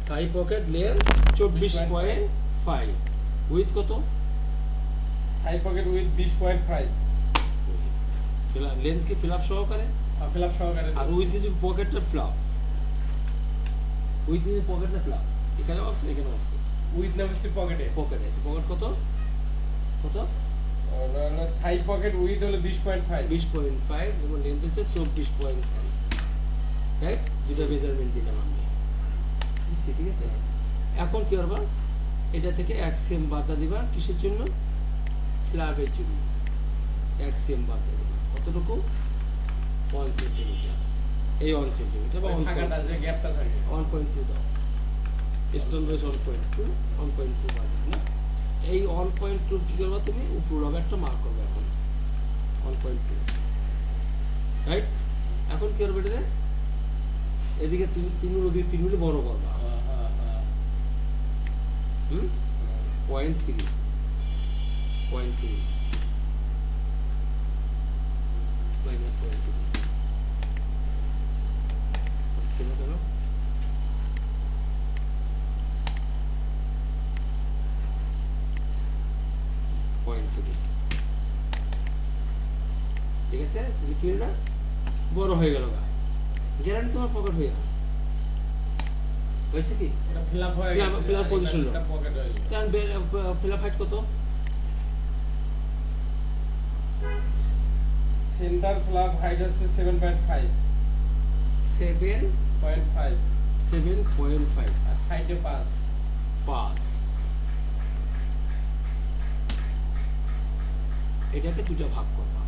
থাই pocket length 24.5 width কত thigh pocket width 20.5 length কি fill up সহকারে ফিল আপ সহকারে আর উইথ ইজ পকেটটা ফ্লাপ উইথ ইজ পকেটটা ফ্লাপ এখানে অপশন এখানে অপশন উইথ না হচ্ছে পকেটে পকেট আছে পকেট কত কত থাই পকেট উইথ হলো 20.5 20.5 এবং লেন্থ আছে 24.5 রাইট দুটো মেজারমেন্ট দিলাম আমি ঠিক আছে এখন কি করবা এটা থেকে 1 সেম বাতা দিবা কিসের জন্য ফ্ল্যাপের জন্য 1 সেম বাতা দিবা কতটুকু 1 সেন্টিমিটার এই 1 সেন্টিমিটার বা ফাঁকাটা যে গ্যাপটা থাকে 1.2 দাও স্টোন বেস 1.2 1.2 বাদ না এই 1.2 কি করবা তুমি উপর রবারটা মার্ক করবে এখন 1.2 রাইট এখন কি করবে এটা এদিকে তুমি 3 মিলি বড় করবা হুম 0.3 মাইনাস 0.3 হচ্ছে না কেন ঠিক আছে তুমি কি না বড় হয়ে গেল গা গ্যারান্টি তোমার পকেট হয়ে গেল হয়েছে কি এটা ফিল আপ হয়ে গেছে ফিল আপ পজিশন এটা পকেট হয়ে গেছে কারণ ফিল আপ হাইট কত সেন্টার ফিল আপ হাইট হচ্ছে 7.5 আর সাইডে 5 এটাকে দুটো ভাগ করবা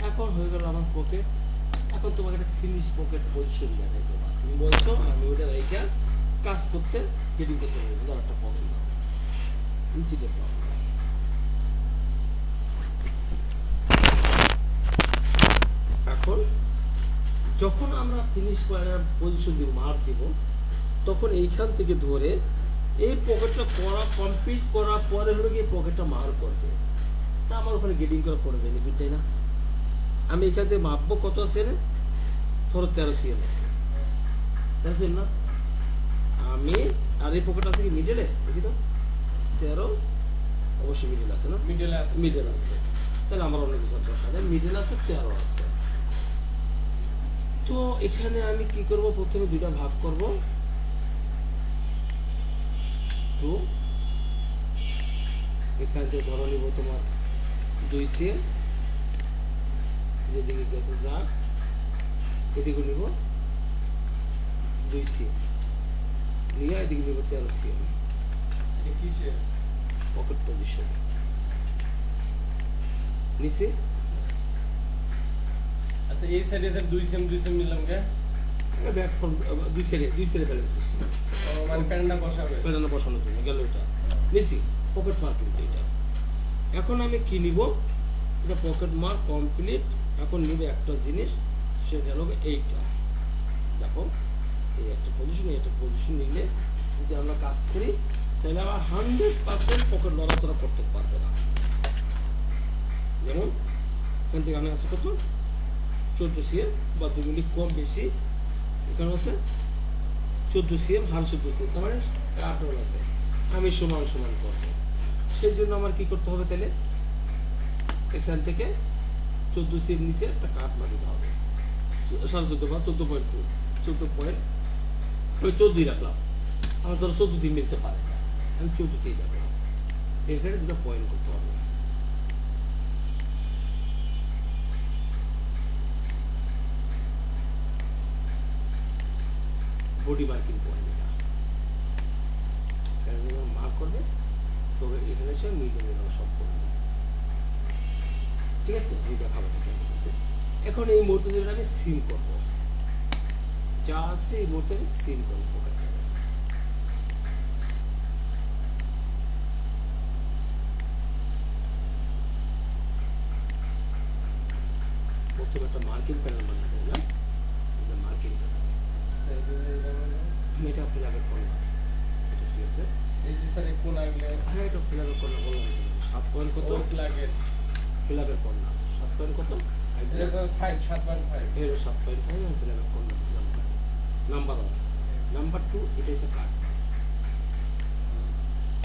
এখন হয়ে গেল আমার পকেট এখন তোমাকে একটা ফিনিশ পকেট পজিশন দেখাই দেবো তুমি বলছো আমি ওটা রেখে কাজ করতে রেডি করতে পারবো ধর একটা পকেট দাও ইনসিডেন্ট এখন যখন আমরা ফিনিশ পজিশন দিব মার দিব তখন এইখান থেকে ধরে এই পকেটটা করা কমপ্লিট করার পরে হলো গিয়ে পকেটটা মার করবে তা আমার ওখানে গেডিং করা পড়বে বেনিফিট তাই না আমি এখান থেকে মাপবো কত আছে রে ধরো 13 সিএম আছে 13 সিএম না আমি আর এই পকেট আছে কি মিডলে দেখি তো 13 অবশ্যই মিডল আছে না মিডল আছে তাহলে আমার অন্য কিছু দরকার নেই মিডল আছে 13 আছে তো এখানে আমি কি করব প্রথমে দুইটা ভাগ করব তো এখান থেকে ধরো নিব তোমার 2 সিএম যেদিকে গেছে যা এদিকে নিব 2 সিএম নিয়ে এদিকে নিব 13 সিএম পকেট পজিশন নিচে আচ্ছা এই সাইডে স্যার 2 সেম নিলাম কে ব্যাক ফ্রন্ট দুই সাইডে ব্যালেন্স করছি মানে প্যাটার্নটা বসানোর জন্য গেল এটা নিচে পকেট মার্ক কিন্তু এটা এখন আমি কি নিব এটা পকেট মার্ক কমপ্লিট এখন নিব একটা জিনিস সেটা হলো এইটা দেখো এই একটা পজিশন নিলে যদি আমরা কাজ করি তাহলে আবার 100% পকেট নড়াচড়া করতে পারবে না যেমন এখান থেকে আমি আছে কত 14 সিএম বা 2 মিলি কম বেশি এখানে আছে 14 সিএম 14 সিএম তার মানে 8 আছে আমি সমান করব সেই জন্য আমার কি করতে হবে তাহলে এখান থেকে 14 সিএম নিচে একটা কাট মারতে হবে 14.5 বা 14.14 রাখলাম আমার ধরো 14 দিন মিলতে পারে আমি 14 রাখলাম এখানে দুটো পয়েন্ট করতে হবে বডি মার্কিং পয়েন্ট এটা মার্ক করবে তবে এখানে এসে মিলে দেবে সম্পূর্ণ ঠিক আছে আমি দেখাবো এখন এই মুহূর্তে যেটা আমি সিম করবো যা আছে এই মুহূর্তে আমি সিম করবো প্রথমে একটা মার্কিং প্যানেল বানাবো না আছে। এই যে স্যার এই কোনাগুলো হ্যাঁ, এটা ফিলাপের কর্নার বললাম তো। 7 পয়েন্ট কত? ওট লাগের ফিলাপের কর্নার 7 পয়েন্ট কত? এটা স্যার 5 7.5 এর 7.5 আমি ফিলাপের কর্নার দিছিলাম। নাম্বার 1। নাম্বার 2 এটা হচ্ছে কাট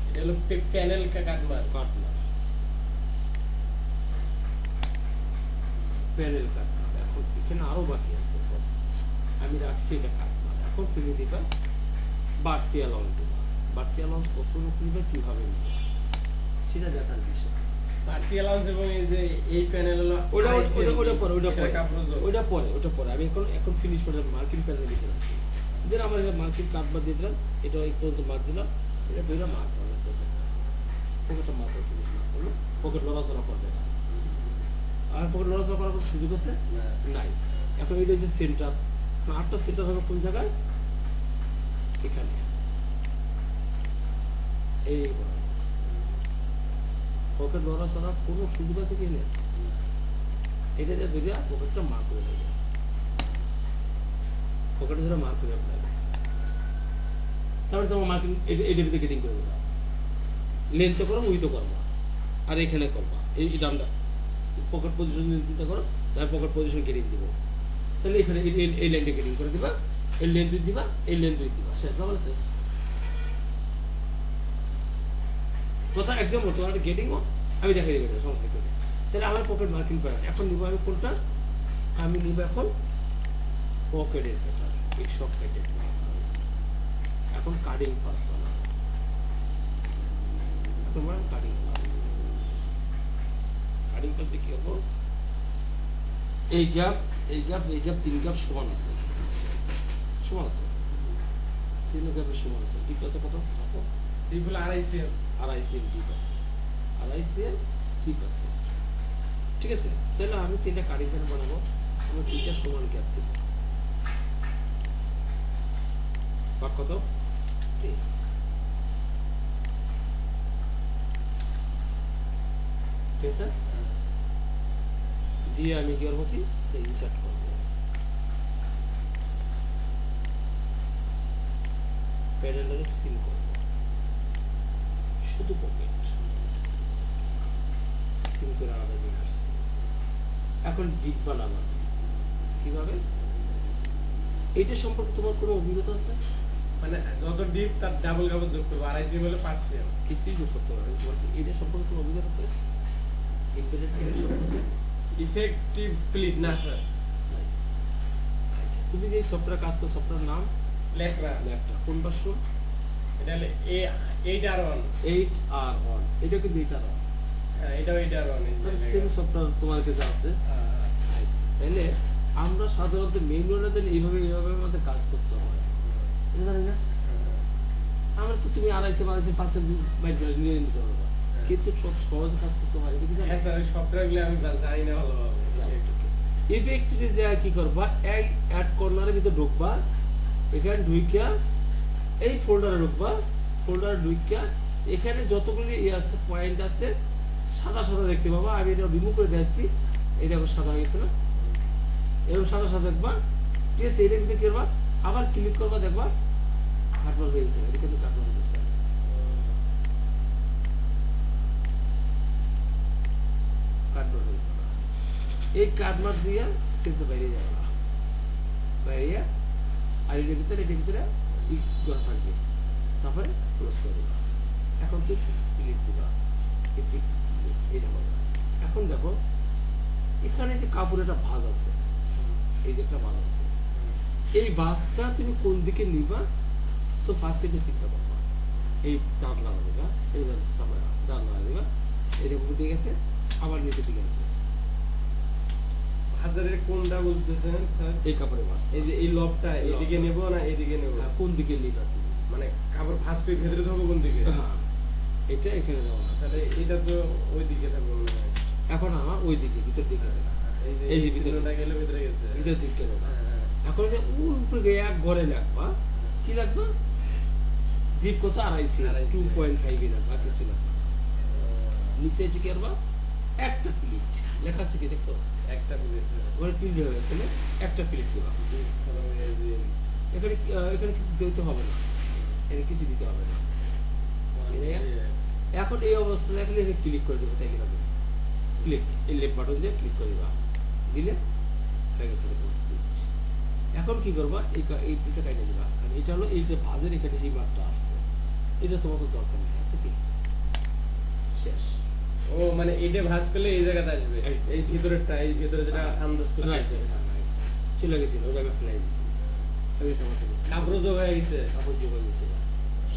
এটা হলো প্যানেল কাটমার কাটমার প্যানেল কাটমার। এখন এখানে আরো বাকি আছে, আমি রাখছি এটা কাটমার। এখন তুমি দিবা বাড়তি অ্যালাউন্স দিবা। বাড়তি অ্যালাউন্স কত নিবা, কিভাবে নিবা সেটা দেখার বিষয়। পার্টি অ্যালাউন্স এবং এই যে এই প্যানেল হলো ওটা পরে ওটা ওটা পরে আমি এখন ফিনিশ করে মার্কিং প্যানেল লিখে রাখছি। দেন আমার এটা মার্কিং কাটবার দিয়ে দিলাম, এটা এই পর্যন্ত মার্ক দিলাম, এটা দুইটা মার্ক হবে। পকেটটা মার্ক করে ফিনিশ মার্ক করলো, পকেট লড়াচড়া করবে না। আর পকেট লড়াচড়া করার কোনো সুযোগ আছে নাই। এখন এটা হচ্ছে সেন্টার, 8টা সেন্টার হবে কোন জায়গায়? এখানে এই পকেট লড়াচড়া কোনো সুযোগ আছে কি নেই? এটা দিয়ে ধরে পকেটটা মার্ক করে নেবে, পকেটে ধরে মার্ক করে নেবে। তারপরে তোমার মার্কিং এটার ভিতরে কেটিং করে দেবা, লেন্থে করো, উইথও করবা, আর এখানে করবা। এই ডানটা পকেট পজিশন চিন্তা করো, তাই পকেট পজিশন কেটিং দিব। তাহলে এখানে এই লাইনটা কেটিং করে দিবা, এই লেন্থ দিবা, এই লেন্থ দিবা, শেষ যাবে শেষ। কথা এক্সাম্পল তোমার একটা গেটিং আমি দেখাই দেবো সমস্যা করে। তাহলে আমার পকেট মার্কিং প্যাটার্ন এখন নিব আমি কোনটা? আমি নিব এখন পকেটের প্যাটার্ন, এই সব প্যাটার্ন। এখন কাটিং পাস বানাবো, এখন বানাবো কাটিং পাস। কাটিং পাস দিয়ে কি করবো? এই গ্যাপ, এই গ্যাপ, এই গ্যাপ, 3 গ্যাপ সমান আছে, সমান আছে, 3 গ্যাপের সমান আছে। ঠিক আছে, কত? এইগুলো 2.5 cm 2.5 cm ঠিক আছে, 2.5 cm ঠিক আছে। ঠিক আছে, তাহলে আমি 3টা কাটিং প্যাটার্ন বানাবো, আমি 3টা সমান গ্যাপ দেবো। বাক কত? ঠিক আছে, দিয়ে আমি কি করবো? কি ইনসার্ট করবো, প্যানেলটাকে সিল করবো, শুধু পকেট সিল করে আলাদা নিয়ে আসছি। এখন ডিপ বানাবো কিভাবে? এইটা সম্পর্কে তোমার কোনো অভিজ্ঞতা আছে? মানে যত ডিপ তার ডাবল কাপড় যোগ করব 2.5 cm হলে 5 cm কিছুই যোগ করতে পারবে। তোমার কি এটা সম্পর্কে কোনো অভিজ্ঞতা আছে? ইম্পেডেড প্যানেল সম্পর্কে ইফেক্টিভ ক্লিপ না স্যার নাই। আচ্ছা, তুমি যে সফটওয়্যার কাজ করো, সফটওয়্যার নাম লেখরা ল্যাপটপ কোন ভার্সন? এটা হলো 8R1 8R1, এটা কিন্তু 8R1, হ্যাঁ এটাও 8R1 তাহলে সেম সফটওয়্যার তোমার কাছে আছে। আচ্ছা, তাহলে আমরা সাধারণত ম্যানুয়ালে জানি এইভাবে আমাদের কাজ করতে হয়, এটা জানি না আমরা। তো তুমি 2.5 বাইক নিয়ে নিতে পারবা, কিন্তু সব সহজে কাজ করতে হয়, এটা কি জানো? হ্যাঁ স্যার ওই সফটওয়্যারগুলো আমি জানি না ভালোভাবে। ইফেক্টলি যে কি করবা, এই অ্যাড কর্নারের ভিতরে ঢুকবা, এখানে ঢুইকা এই ফোল্ডারে ঢুকবা, ফোল্ডারে ঢুইকা এখানে যতগুলি আছে পয়েন্ট আছে সাদা সাদা দেখতে পাবা। আমি এটা রিমুভ করে দিচ্ছি, এই দেখো সাদা হয়ে গেছে না, এরকম সাদা সাদা দেখবা। ঠিক আছে, এটার ভিতরে কি করবা? আবার ক্লিক করবা, দেখবা কাটমার হয়ে গেছে, এটা কিন্তু কাটমার হয়ে গেছে। কাটমার হয়ে গেল, এই কাটমার দিয়ে সেদ্ধ বাইরে যাবে না, বাইরে আর এটার ভিতরে ই করা থাকবে, তারপরে ক্লোজ করে দেবা। এখন তুই ক্লিক দিবা, এটা হবে। এখন দেখো এখানে যে কাপড় একটা ভাঁজ আছে, এই যে একটা ভাঁজ আছে, এই ভাঁজটা তুমি কোন দিকে নিবা? তো ফার্স্ট এটা চিন্তা করবা, এই ডান লাগা দিবা, এই ডান লাগা দিবা, এই দেখো উঠে গেছে, আবার নিচে দিকে আসবে। হাজারের কোনটা বলতেছেন স্যার? এই কাপড়ের ভাঁজ, এই যে এই লবটা এদিকে নেব না এদিকে নেব? কোন দিকে নিবা তুমি? মানে কাপড় ভাঁজ করে ভেতরে ধরবো কোন দিকে? হ্যাঁ, এটা এখানে দেওয়া আছে, তাহলে এটা তো ওই দিকে থাকবে মনে হয়। এখন আমার ওই দিকে ভিতর দিকে, এই যে ভিতরে ভিতরটা গেলে ভিতরে গেছে। ভিতর দিকে দেবা। হ্যাঁ, এখন যে উপরে এক ঘরে লাগবা, কি লাগবা? ডিপ কত? 2.5 cm, 2.5 লাগবা, কিছু লাগবা। নিচে এসে কি করবা? একটা প্লিট লেখা আছে কি দেখো, একটা প্লেট ওখানে প্লিট হবে, তাহলে একটা প্লিট দিবা। এখানে এখানে কিছু দিতে হবে না, এখানে কিছু দিতে হবে না। এখন এই অবস্থায় এখন এখানে ক্লিক করে দেবো, তাই হবে ক্লিক, এই লেফট বাটন দিয়ে ক্লিক করে দেবা, দিলে হয়ে গেছে। এখন কি করবা, এই দুটো কাটে দিবা, কারণ এটা হলো এই যে ভাজের এখানে এই মাপটা আসছে, এটা তোমার তো দরকার নেই, আছে কি শেষ। ও মানে এটা ভাঁজ করলে এই জায়গাতে আসবে, এই ভিতরেরটা, এই ভিতরে যেটা আন্দাজ করে চলে গেছিল, ওটা আমি ফেলাই দিচ্ছি, কাপড় যোগ হয়ে গেছে, কাপড় যোগ হয়ে গেছে,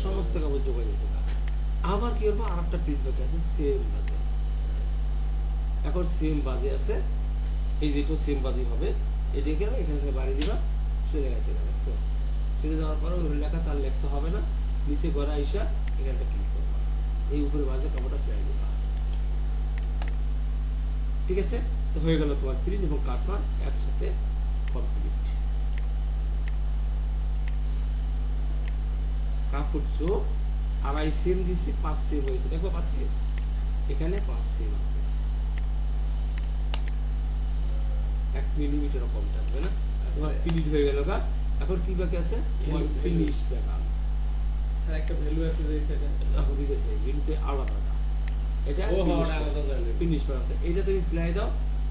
সমস্ত কাপড় যোগ হয়ে গেছে। আবার কি করবো, আর একটা প্রিন্ট বাকি আছে সেম বাজে, এখন সেম বাজে আছে, এই যেটা সেম বাজে হবে, এটাকে এখানে বাড়ি দিবা, চলে গেছে। চলে যাওয়ার পরে ওই লেখা আর লিখতে হবে না, নিচে ঘরে আইসা এখানটা ক্লিক করবা, এই উপরে বাজে কাপড়টা ফেলাই দিবা, ঠিক আছে। তো হয়ে গেল তোমার প্রিন্ট এবং কাটমার একসাথে কমপ্লিট। কাপড় যোগ, আড়াই সেম দিছি, 5 সেম হয়েছে, দেখো পাচ্ছি এখানে 5 সেম আছে, 1 মিলিমিটার কম থাকবে না, তোমার প্রিন্ট হয়ে গেল। এখন কি বাকি আছে, তোমার ফিনিশ প্যাটার্ন। স্যার একটা ভ্যালু আছে যে সেটা রাখো দিতেছে, কিন্তু আলাদা, এটা ফিনিশ প্যাটার্ন। এটা তুমি ফ্লাই দাও,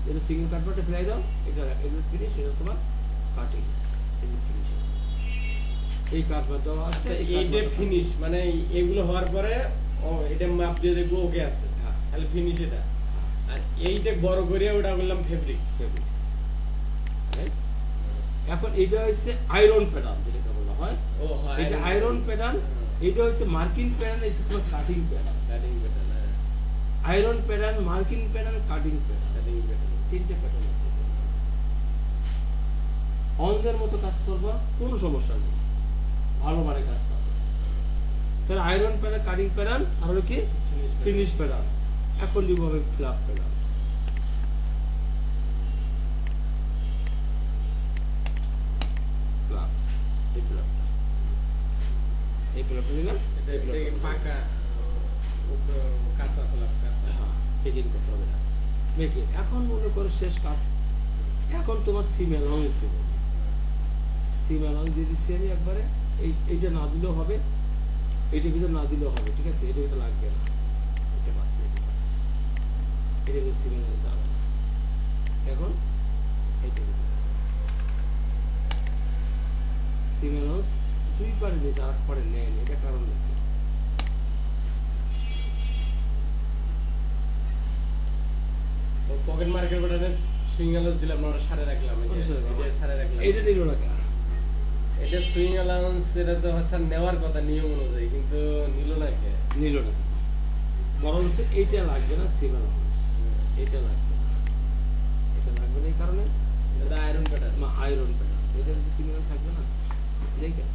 এটা সিঙ্গেল কাটপাটে ফ্লাই দাও, এটা ফিনিশ, এটা তোমার কাটিং, এটা ফিনিশিং। এই কাটপাট দেওয়া আছে, এইটা ফিনিশ মানে এগুলো হওয়ার পরে এটা মাপ দিয়ে দেখবো ওকে আছে, তাহলে ফিনিশ এটা। আর এইটা বড় করে ওটা বললাম ফেব্রিক, ফেব্রিক্স। এখন এটা হচ্ছে আয়রন প্যাটার্ন, যেটাকে বলা হয়, ও হয় এটা আয়রন প্যাটার্ন, এটা হচ্ছে মার্কিং প্যাটার্ন, এটা তোমার cutting pattern. Cutting pattern, iron pattern, marking pattern, cutting pattern, cutting pattern, তিনটে প্যাটার্ন আছে। অন্ধের মতো কাজ করবা, কোনো সমস্যা নেই, ভালো মানে কাজ পাবে। তাহলে আয়রন প্যাটার্ন, কাটিং প্যাটার্ন, আর হলো কি ফিনিশ প্যাটার্ন। এখন দিব হবে ফ্ল্যাপ প্যাটার্ন। ফ্ল্যাপ, এই ফ্ল্যাপটা, এই ফ্ল্যাপটা নিলাম, এটা পাকা কাঁচা ফ্ল্যাপ, কাঁচা ফিটিং করতে হবে না, মেকে। এখন মনে করো শেষ কাজ, এখন তোমার সিম অ্যালাউন্স দেবো, সিম অ্যালাউন্স দিয়ে দিচ্ছি আমি একবারে। এইটা না দিলেও হবে, এইটার ভিতরে না দিলেও হবে, ঠিক আছে, এটার ভিতরে লাগবে না, এটা বাদ দিয়ে দিবা, এটার ভিতরে সিম অ্যালাউন্স যাবে না। এখন এইটার ভিতরে সিম অ্যালাউন্স 2 পারে দিয়েছে, আর পারে নেয়, এটা কারণ নাকি পকেট মার্কেট বাটনে সুইং অ্যালাউন্স দিলাম না, ওটা সারে রাখলাম, এই যে সারে রাখলাম। এইটা নিল না কেন, এটা সুইং অ্যালাউন্স, এটা তো হচ্ছে নেওয়ার কথা নিয়ম অনুযায়ী, কিন্তু নিল না কে, নিল না, বরং এইটা লাগবে না, সিম অ্যালাউন্স এটা লাগবে না, এটা লাগবে না, এই কারণে এটা আয়রন প্যাটার্ন, আয়রন প্যাটার্ন, এটা যদি সিম অ্যালাউন্স থাকবে না, দেখেন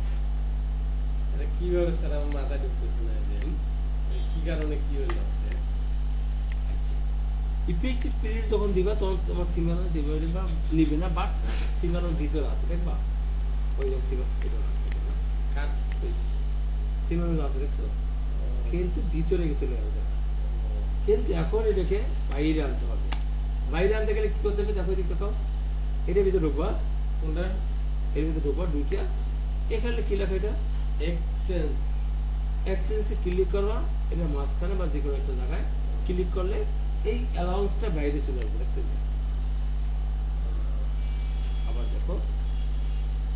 এটা কিভাবে স্যার আমার মাথায় ঢুকতেছে না, যে কি কারণে কি হলো। ইফেক্টিভ পিরিয়ড যখন দিবা তখন তোমার সিম অ্যালাউন্স এভাবে দিবা, নিবে না, বাট সিম অ্যালাউন্স ভিতরে আছে, দেখবা ওই যে সিম অ্যালাউন্স আছে, দেখছো, কিন্তু ভিতরে কিছু লেগে আছে। কিন্তু এখন এটাকে বাইরে আনতে হবে, বাইরে আনতে গেলে কি করতে হবে, দেখো দেখতে পাও, এটার ভিতরে ঢুকবা, কোনটা এর ভিতরে ঢুকবা, ঢুকিয়া এখানে কি লেখা, এটা এক্সচেঞ্জ, এক্সচেঞ্জে ক্লিক করবা, এটা মাঝখানে বা যে কোনো একটা জায়গায় ক্লিক করলে এই অ্যালাউন্সটা বাইরে চলে আসবে, দেখছেন। আবার দেখো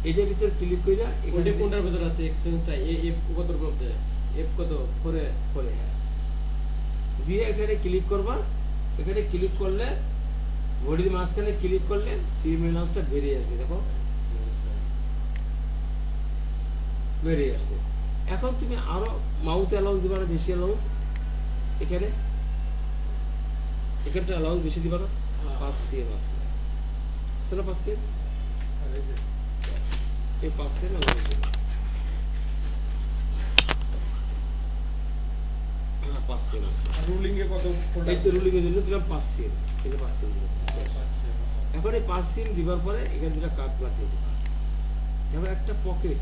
এটার ভিতরে ক্লিক কইরা ওটা কোনটার ভিতর আছে এক্সচেঞ্জটা, এফ কতর মধ্যে, এফ কত পরে পরে, হ্যাঁ, দিয়ে এখানে ক্লিক করবা, এখানে ক্লিক করলে ঘড়ির মাঝখানে ক্লিক করলে সিম অ্যালাউন্সটা বেরিয়ে আসবে, দেখো বেরিয়ে আসছে। এখন তুমি আরো মাউথ অ্যালাউন্স দিবা না, বেশি অ্যালাউন্স, এখানে এখানটা অ্যালাউন্স বেশি দিবা না, 5 সিএম আছে, সেটা 5 সিএম, এই 5 সিএম অ্যালাউন্স দিবা, হ্যাঁ 5 সিএম আছে। রুলিং এ কত, এই তো রুলিং এর জন্য দিলাম 5 সিএম, এই যে 5 সিএম দিলাম। এখন এই 5 সিএম দিবার পরে এখানে দুটো কাট লাগিয়ে দিবা, দেখো একটা পকেট।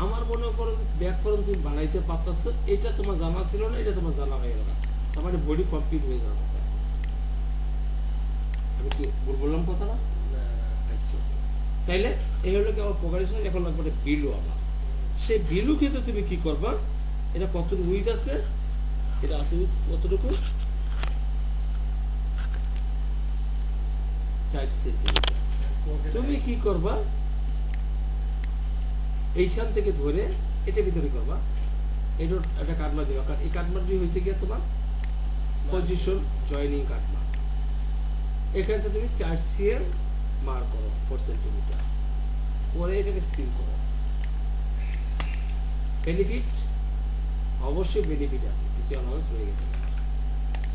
আমার মনে করো যে ব্যাক ফর্ম তুমি বানাইতে পারতেছো, এটা তোমার জানা ছিল না, এটা তোমার জানা হয়ে গেল, তার মানে বডি কমপ্লিট হয়ে যাওয়ার কথা। আমি কি বললাম কথা না? আচ্ছা, তাইলে এই হলো কি আমার পকেটের সাথে এখন লাগবে বিলু। আবার সেই বিলু কিন্তু তুমি কি করবা, এটা কতটুকু উইথ আছে, এটা আছে কতটুকু 4 সেন্টিমিটার। তুমি কি করবা, এইখান থেকে ধরে এটা ভিতরে করবা, এটা একটা কাটমা দিবা, কারণ এই কাটমাটি হয়েছে গিয়ে তোমার পজিশন জয়েনিং কাটমা। এখান থেকে তুমি 4 সিএম মার করো 4 সেন্টিমিটার, পরে এটাকে সিল করো। বেনিফিট, অবশ্যই বেনিফিট আছে, কিছু অ্যালাউন্স রয়ে গেছে,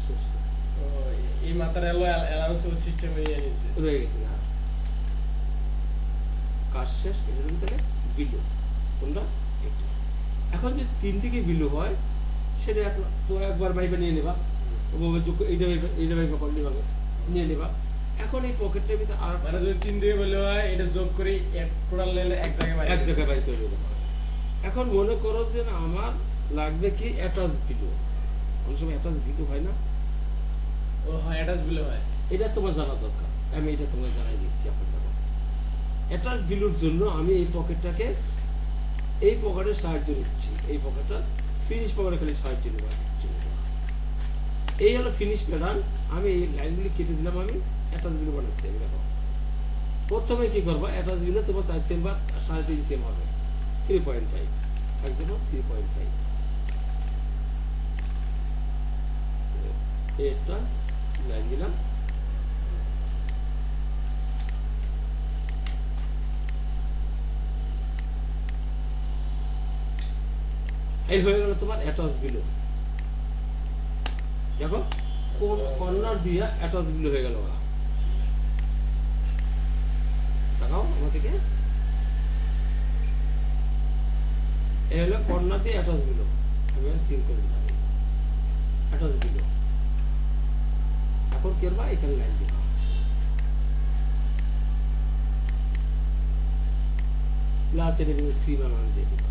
শেষ কাজ। এই মাত্রা অ্যালাউন্স সিস্টেম রয়ে গেছে, হ্যাঁ কাজ শেষ। এটা তাহলে বিলু কোনটা, এটা। এখন যদি 3 দিকে বিলু হয়, সেটা তো একবার ভাইবা নিয়ে নেবা, এইটা ভাইবা করলে নিয়ে নেবা। এখন এই পকেটটার ভিতরে আর মানে যদি 3 দিকে বলে হয়, এটা যোগ করে টোটাল নিলে এক জায়গায় বাইর করে দেবো। এখন মনে করো যে না আমার লাগবে কি অ্যাটাচ বিলু, অনেক সময় অ্যাটাচ বিলু হয় না, ও হয় অ্যাটাচ বিলে হয়, এটা তোমার জানা দরকার, আমি এটা তোমাকে জানাই দিচ্ছি। আপনার দেখো অ্যাটাচ বিলুর জন্য আমি এই পকেটটাকে এই পকেটের সাহায্য নিচ্ছি, এই পকেটটা ফিনিশ পকেটে খালি সাহায্য নেওয়া, এই হলো ফিনিশ প্যাটার্ন। আমি এই লাইনগুলি কেটে দিলাম, আমি অ্যাটাচ বিলু বানাচ্ছি। আমি দেখো প্রথমে কি করবো, অ্যাটাচ বিলু তোমার 4 সেম বা 3.5 সেম হবে, 3.5 এক্সাম্পল 3.5। এটা লাইন দিলাম, এই হয়ে গেল তোমার অ্যাটাচ বিলু। দেখো কোন কর্নার দিয়ে অ্যাটাচ বিলু হয়ে গেল, দেখাও আমার থেকে, এই হলো কর্নার দিয়ে অ্যাটাচ বিলু। আমি সিল করে দিলাম অ্যাটাচ বিলু। এখন করবা এখানে লাইন দিবা, প্লাস এটা কিন্তু সি বানান দিয়ে দিবা,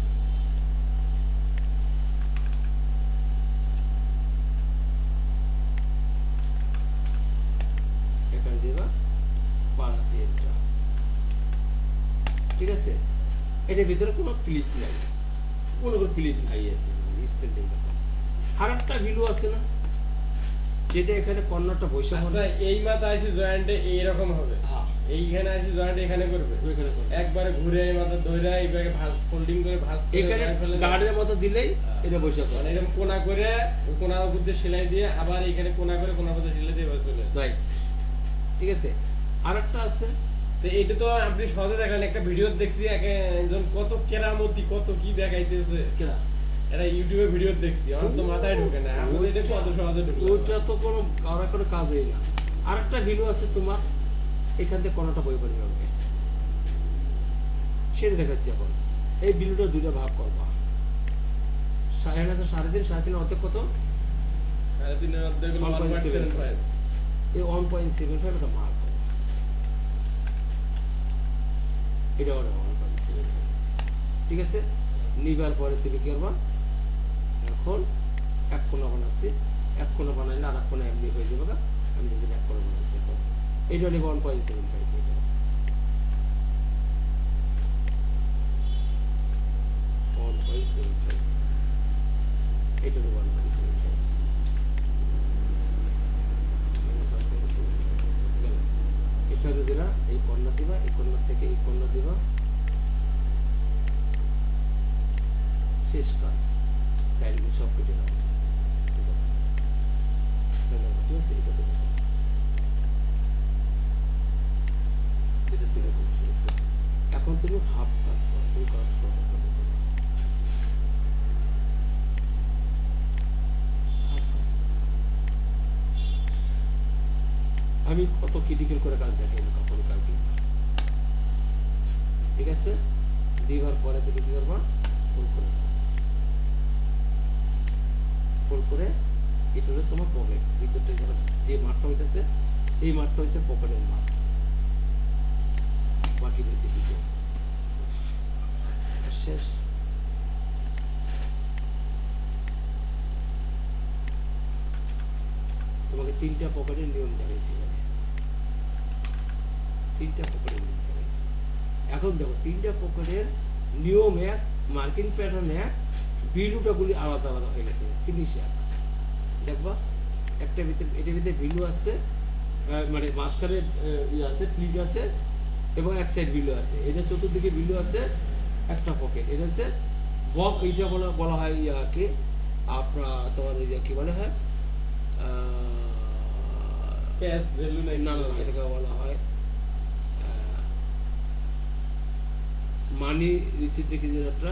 এখানে দিবা 5 সেন্টিমিটার। ঠিক আছে, এটার ভিতরে কোনো প্লিট নাই, কোনো প্লিট নাই, আর একটা ভিলু আছে না, যেটা এখানে কর্নারটা বসে আচ্ছা এই মাথা আসি জয়েন্টে এইরকম হবে, এইখানে আসি জয়েন্ট এখানে করবে, একবারে ঘুরে এই মাথা ধরে এইভাবে ভাঁজ ফোল্ডিং করে ভাঁজ করে এখানে গার্ডের মতো দিলেই এটা বসে যাবে, মানে এরকম কোনা করে কোনার উপর দিয়ে সেলাই দিয়ে আবার এখানে কোনা করে কোনার উপর দিয়ে সেলাই দিয়ে বসে চলে রাইট। ঠিক আছে, আরেকটা আছে, তো এটা তো আপনি সহজে দেখলেন, একটা ভিডিও দেখছি একজন কত কেরামতি কত কি দেখাইতেছে, এটা ইউটিউবে ভিডিও দেখছি, আমার তো মাথায় ঢোকে না, আপনি এটা কত সহজে ঢোকে, ওইটা তো কোনো আর কোনো কাজই না। আরেকটা ভিডিও আছে তোমার, এখান থেকে কোনটা বই পড়ে হবে, সেটা দেখাচ্ছি। এখন এই ভিডিওটা দুইটা ভাগ করবা, 3.5 অর্ধেক কত, 3.5 অর্ধেক 1.75, এই 1.75 এটা মার্ক করো, এটা 1.75। ঠিক আছে, নিবার পরে তুমি কি করবা, এখন এক কোণা বানাচ্ছি, এক কোণা বানাইলে আর এক কোণা এমনি হয়ে যাবে, আমি যদি এক কোণা বানাচ্ছি। এখন এটা হলে 1.75, এটা 1.75, এটা হলো 1.75, এখানে দিলা এই কর্নার দিবা, এই কর্নার থেকে এই কর্নার দিবা, শেষ কাজ। লাইনগুলো সব কেটে দাও, ঠিক আছে, এটা দেবো, এটা দিলে কমছে। এখন তুমি হাফ কাজ করো, তুমি কাজ করো, আমি কত ক্রিটিক্যাল করে কাজ দেখাই না কখনো কাউকে। ঠিক আছে, দিবার পরে তুমি কি করবা, ফুল করে দাও, ফুল করে এটা হলো তোমার পকেট, ভিতরটা যে মাঠটা হইতেছে এই মাঠটা হচ্ছে পকেটের মাঠ, বাকি রয়েছে কিছু শেষ। তোমাকে 3টা পকেটের নিয়ম দেখাইছি, 3টা পকেটের নিয়ম দেখাইছি। এখন দেখো 3টা পকেটের নিয়ম এক, মার্কিং প্যাটার্ন এক, ভ্যালুটাগুলি আলাদা আলাদা হয়ে গেছে ফিনিশার দেখবা একটা ভিতরে এটার ভিতরে ভ্যালু আছে মানে মাঝখানে ইয়ে আছে প্লিট আছে এবং এক সাইড ভ্যালু আছে এটা চতুর্দিকে ভ্যালু আছে একটা পকেট এটা হচ্ছে বক এইটা বলা হয় ইয়াকে আপনার তোমার ওই কি বলা হয় ক্যাশ ভ্যালু নাই না এটাকে বলা হয় মানি রিসিপ্ট কি যেটা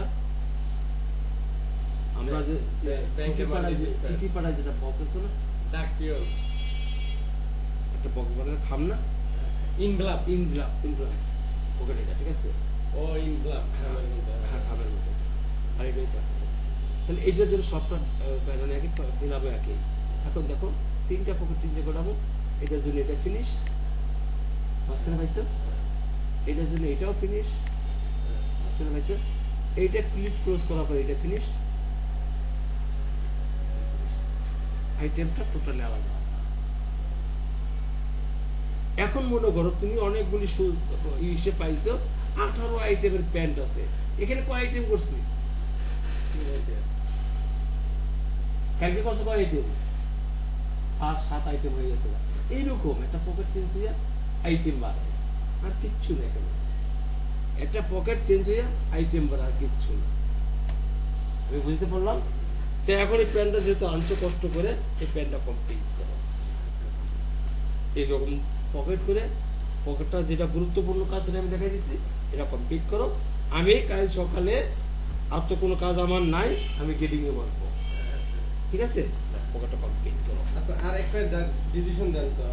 আমরা যে চিঠি পাঠাই যেটা বক্স আছে না ডাক পিওন একটা বক্স বানালে খাম না ইনভেলপ পকেট এটা ঠিক আছে ও ইনভেলপ হ্যাঁ খামের মতো আর এটা হচ্ছে তাহলে এইটার জন্য সবটা প্যাটার্ন একই মিলাবো একই এখন দেখো তিনটা পকেট তিনটে করাবো এটার জন্য এটা ফিনিশ মাঝখানে পাইছে এটার জন্য এটাও ফিনিশ মাঝখানে পাইছে এইটা ক্লিক ক্লোজ করার পর এটা ফিনিশ আইটেমটা টোটালি আলাদা এখন মনে করো তুমি অনেকগুলি ইসে পাইছো 18 আইটেমের প্যান্ট আছে এখানে কয় আইটেম করছি কালকে করছো কয় আইটেম 5-7 আইটেম হয়ে গেছে এইরকম একটা পকেট চেঞ্জ হইয়া আইটেম বাড়ে আর কিচ্ছু না এখানে একটা পকেট চেঞ্জ হইয়া আইটেম বাড়ে আর কিচ্ছু না আমি বুঝতে পারলাম তো এখন এই প্যান্টটা যেহেতু আনছো কষ্ট করে এই প্যান্টটা কমপ্লিট করো এইরকম পকেট করে পকেটটা যেটা গুরুত্বপূর্ণ কাজ সেটা আমি দেখাই দিচ্ছি এটা কমপ্লিট করো আমি কাল সকালে আর তো কোনো কাজ আমার নাই আমি গেটিং এ বসবো ঠিক আছে পকেটটা কমপ্লিট করো আচ্ছা আর একটা ডিসিশন দেন তো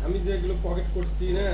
আমি যেগুলো পকেট করছি না